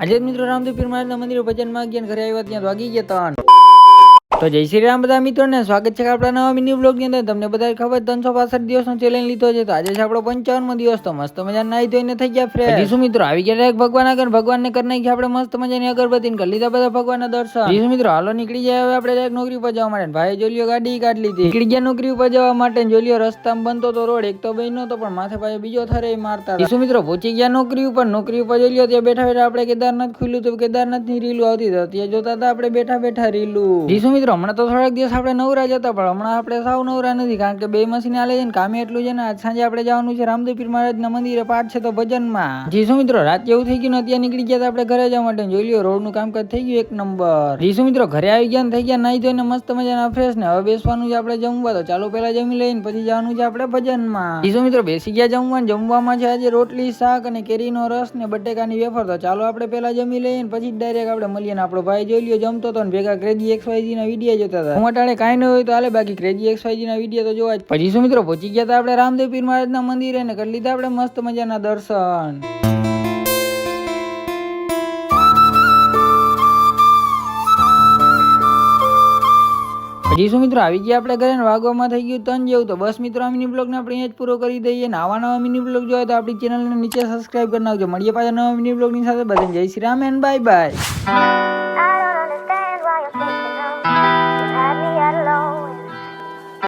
આજે મિત્રો રામદેવ પીર મહારાજના મંદિરે ભજનમાં ગયા ઘરે આવ્યા ત્યાં વાગી ગયા ત્રણ. તો જય શ્રી રામ બધા મિત્રોને સ્વાગત છે આપણા નવા મિની બ્લોગની અંદર. તમને બધા ખબર 365 દિવસનો ચેલેન્જ લીધો છે, તો આજે છે આપણો 55મો દિવસ. તો મસ્ત મજા નાઈ ધોઈને થઈ ગયા ફ્રેશ. શું મિત્રો આવી ગયા ભગવાન આગળ, ભગવાનને કરી નાખી આપણે મસ્ત મજાની અગરબત્તી કરી લીધા બધા ભગવાનના દર્શન. શું મિત્રો હાલો નીકળી જાય હવે આપણે ડાયરેક્ટ નોકરી પર જવા માટે. ભાઈ જોલિયો ગાડી કાઢી લીધી, નીકળી ગયા નોકરી પર જવા માટે. જોલિયો રસ્તામાં બનતો તો રોડ એક તો બન્યો તો પણ માથે પાસે બીજો થરે મારતા. શું મિત્રો પહોંચી ગયા નોકરી ઉપર. નોકરી ઉપર જોલિયો ત્યાં બેઠા બેઠા આપણે કેદારનાથ ખુલ્યું તો કેદારનાથની રીલું આવતી હતી, ત્યાં જોતા હતા આપણે બેઠા બેઠા રીલું. શું મિત્રો હમણાં તો થોડાક દિવસ આપણે નવરા જતા, પણ હમણાં આપણે સાવ નવરા નથી, કારણ કે બે મશીન આલે છે ને કામે એટલું છે ને. આજ સાંજે આપણે જવાનું છે રામદેવ પીર મહારાજના મંદિરે, પાઠ છે તો ભજનમાં. શું મિત્રો રાત જેવું થઈ ગયું ને, ત્યાં નીકળી ગયા આપણે ઘરે જવા માટે. જોઈ લ્યો રોડનું કામકાજ થઈ ગયું એક નંબર. શું મિત્રો ઘરે આવી ગયા ને થઈ ગયા નાઈ ધોઈને મસ્ત મજાના ફ્રેશ ને હવે બેસવાનું છે આપણે જમવા. તો ચાલો પેલા જમી લઈને પછી જવાનું છે આપણે ભજનમાં. શું મિત્રો બેસી ગયા જમવા. જમવામાં છે આજે રોટલી શાક અને કેરીનો રસ ને બટેકાની વેફર. તો ચાલો આપણે પેલા જમી લઈએ પછી ડાયરેક્ટ આપણે મળીએ ને. આપણો ભાઈ જોઈ લ્યો જમતો હતો ને ભેગા ક્રેઝી XYZ ના વિડીયો જોતા હતા. મોટાળે કાંઈ ન હોય તો હાલે, બાકી ક્રેઝી XYZ ના વિડીયો તો જોવા જ. પછી શું મિત્રો પહોંચી ગયા હતા આપણે રામદેવ પીર મહારાજના મંદિરે ને કરી લીધા આપણે મસ્ત મજાના દર્શન. શું મિત્રો આવી ગયા આપણે ઘરે વાગવામાં થઈ ગયું 3 જેવું. તો બસ મિત્રો આ મિની બ્લોગને આપણે અહીંયા જ પૂરો કરી દઈએ. ને આવા નવા મિની બ્લોગ જોઈએ તો આપણી ચેનલને નીચે સબસ્ક્રાઇબ કરી નાખજો. મળીએ પાછા નવા મિની બ્લોગની સાથે. બધાને જય Shri Ram and bye bye.